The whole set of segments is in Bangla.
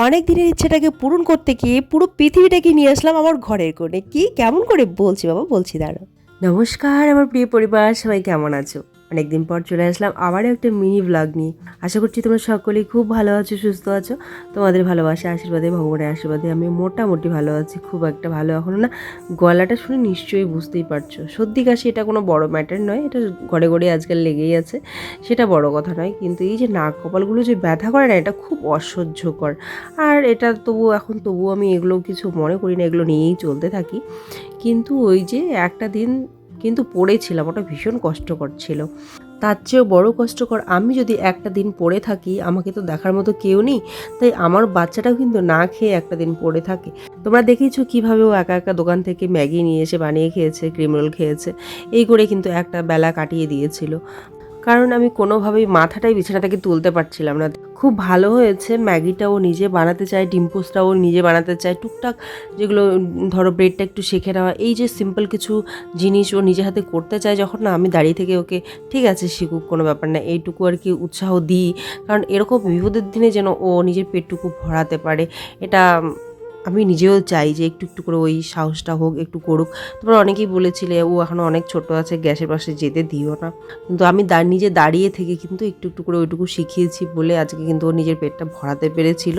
অনেক দিনের ইচ্ছেটাকে পূরণ করতে গিয়ে পুরো পৃথিবীটাকে নিয়ে আসলাম আমার ঘরের কোণে। কি কেমন করে বলছি বাবা, বলছি দাঁড়াও। নমস্কার আমার প্রিয় পরিবার, সবাই কেমন আছো? অনেকদিন পর চলে আসলাম আবারও একটা মিনি ব্লগ নিয়ে। আশা করছি তোমরা সকলেই খুব ভালো আছো, সুস্থ আছো। তোমাদের ভালোবাসা, আশীর্বাদে, ভগবানের আশীর্বাদে আমি মোটামুটি ভালো আছি। খুব একটা ভালো এখনো না। গলাটা শুনে নিশ্চয়ই বুঝতেই পারছো, সর্দি কাশি এটা কোনো বড় ম্যাটার নয়, এটা ঘরে ঘরে আজকাল লেগেই আছে, সেটা বড় কথা নয়। কিন্তু এই যে নাক কপালগুলো যে ব্যথা করে না, এটা খুব অসহ্যকর। আর এটা তবুও আমি এগুলো কিছু মনে করি না, এগুলো নিয়েই চলতে থাকি। কিন্তু ওই যে একটা দিন কিন্তু পড়েছিলাম, ওটা ভীষণ কষ্টকর ছিল। তার চেয়েও বড় কষ্টকর, আমি যদি একটা দিন পড়ে থাকি, আমাকে তো দেখার মতো কেউ নেই, তাই আমার বাচ্চাটাও কিন্তু না খেয়ে একটা দিন পড়ে থাকে। তোমরা দেখেছো কীভাবে ও একা একা দোকান থেকে ম্যাগি নিয়ে এসে বানিয়ে খেয়েছে, ক্রিম রোল খেয়েছে, এই করে কিন্তু একটা বেলা কাটিয়ে দিয়েছিল। কারণ আমি কোনোভাবেই মাথাটাই বিছানা থেকে তুলতে পারছিলাম না। খুব ভালো হয়েছে, ম্যাগিটাও নিজে বানাতে চায়, ডিম পোস্টটাও নিজে বানাতে চায়, টুকটাক যেগুলো ধরো ব্রেডটা একটু শেখে নেওয়া, এই যে সিম্পল কিছু জিনিস ও নিজে হাতে করতে চায় যখন, না আমি দাঁড়িয়ে থেকে ওকে ঠিক আছে শিখুক, কোনো ব্যাপার না, এইটুকু আর কি উৎসাহ দিই। কারণ এরকম বিপদের দিনে যেন ও নিজের পেটটুকু ভরাতে পারে, এটা আমি নিজেও চাই যে একটু একটু করে ওই সাহসটা হোক, একটু করুক। তোমরা অনেকেই বলেছিলে ও এখনও অনেক ছোট আছে, গ্যাসের পাশে যেতে দিও না, কিন্তু আমি নিজে দাঁড়িয়ে থেকে কিন্তু একটু একটু করে ওইটুকু শিখিয়েছি বলে আজকে কিন্তু ও নিজের পেটটা ভরাতে পেরেছিল।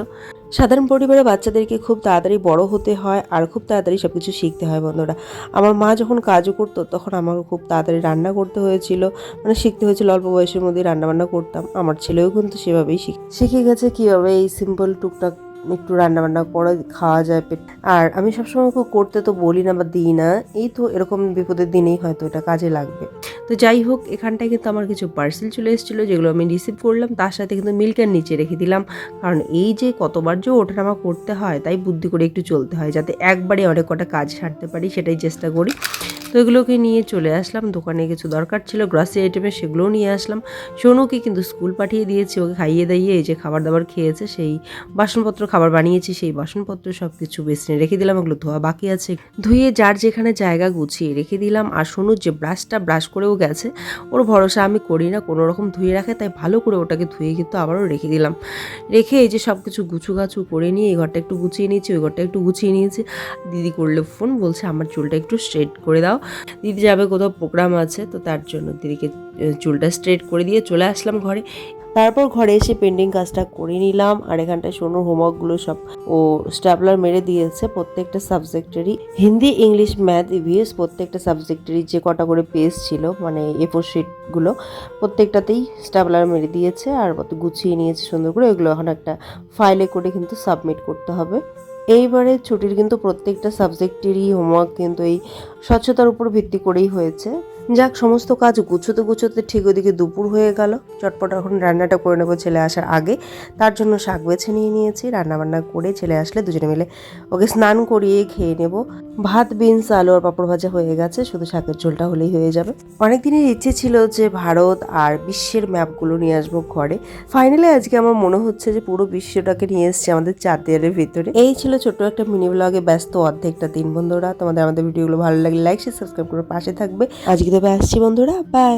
সাধারণ পরিবারে বাচ্চাদেরকে খুব তাড়াতাড়ি বড় হতে হয় আর খুব তাড়াতাড়ি সব কিছু শিখতে হয় বন্ধুরা। আমার মা যখন কাজও করতো তখন আমাকে খুব তাড়াতাড়ি রান্না করতে হয়েছিল, মানে শিখতে হয়েছিল, অল্প বয়সের মধ্যেই রান্নাবান্না করতাম। আমার ছেলেও কিন্তু সেভাবেই শিখে গেছে কীভাবে এই সিম্পল টুকটাক একটু রান্নাবান্না করে খাওয়া যায় পেট। আর আমি সবসময় ওকে করতে তো বলি না বা দিই না, এই তো এরকম বিপদের দিনেই হয়তো এটা কাজে লাগবে। তো যাই হোক, এখানটায় কিন্তু আমার কিছু পার্সেল চলে এসেছিলো, যেগুলো আমি রিসিভ করলাম, তার সাথে কিন্তু মিল্কের নিচে রেখে দিলাম। কারণ এই যে কতবার যে ওঠানামা করতে হয়, তাই বুদ্ধি করে একটু চলতে হয়, যাতে একবারে অনেক কটা কাজ সারতে পারি, সেটাই চেষ্টা করি। তো এগুলোকে নিয়ে চলে আসলাম দোকানে, কিছু দরকার ছিল গ্রসারি আইটেমের, সেগুলোও নিয়ে আসলাম। সোনুকে কিন্তু স্কুল পাঠিয়ে দিয়েছি, ওকে খাইয়ে দাইয়ে এই যে খাবার দাবার খেয়েছে, সেই বাসনপত্র, খাবার বানিয়েছি সেই বাসনপত্র সব কিছু বেসিনে রেখে দিলাম, ওগুলো ধোয়া বাকি আছে, ধুয়ে যার যেখানে জায়গা গুছিয়ে রেখে দিলাম। আর সোনুর যে ব্রাশ করেও গেছে, ওর ভরসা আমি করি না, কোনো রকম ধুয়ে রাখে, তাই ভালো করে ওটাকে ধুয়ে কিন্তু আবারও রেখে দিলাম। রেখে এই যে সব কিছু গুছু করে নিয়ে এই ঘরটা একটু গুছিয়ে নিয়েছি, ওই ঘরটা একটু গুছিয়ে নিয়েছি। দিদি করলে ফোন, বলছে আমার চুলটা একটু স্ট্রেট করে দাও। দিদি যাবে কোথাও প্রোগ্রাম আছে, তো তার জন্য দিদিকে চুলটা স্ট্রেট করে দিয়ে চলে আসলাম ঘরে। তারপর ঘরে এসে পেন্ডিং কাজটা করে নিলাম। আর এখানটায় সোনুর হোমওয়ার্কগুলো সব ও স্ট্যাপলার মেরে দিয়েছে, প্রত্যেকটা সাবজেক্টেরই হিন্দি, ইংলিশ, ম্যাথ, ইভিএস, প্রত্যেকটা সাবজেক্টেরই যে কটা করে পেজ ছিল, মানে এ4 শিটগুলো, প্রত্যেকটাতেই স্ট্যাপলার মেরে দিয়েছে আর গুছিয়ে নিয়েছে সুন্দর করে। এগুলো এখন একটা ফাইলে করে কিন্তু সাবমিট করতে হবে। এইবারে ছুটির কিন্তু প্রত্যেকটা সাবজেক্টেরই হোমওয়ার্ক কিন্তু এই স্বচ্ছতার উপর ভিত্তি করেই হয়েছে। যাক, সমস্ত কাজ গুছোতে ঠিক ওদিকে দুপুর হয়ে গেল। চটপট এখন রান্নাটা করে নেবো ছেলে আসার আগে, তার জন্য শাক বেছে নিয়ে নিয়েছি। রান্নাবান্না করে ছেলে আসলে দুজনে মিলে ওকে স্নান করিয়ে খেয়ে নেব। ভাত, বিনস, আলু আর পাঁপড় ভাজা হয়ে গেছে, শুধু শাকের ঝোলটা হলেই হয়ে যাবে। অনেক দিনের ইচ্ছে ছিল যে ভারত আর বিশ্বের ম্যাপগুলো নিয়ে আসবো ঘরে। ফাইনালি আজকে আমার মনে হচ্ছে যে পুরো বিশ্বটাকে নিয়ে এসেছে আমাদের 4 দেয়ালের ভিতরে। এই ছিল ছোট্ট একটা মিনি ব্লগে ব্যস্ত অর্ধেকটা দিন বন্ধুরা। তোমাদের আমাদের ভিডিওগুলো ভালো লাগলে লাইক, শেয়ার, সাবস্ক্রাইব করে পাশে থাকবে। আজকে তবে আসছি বন্ধুরা, বাই।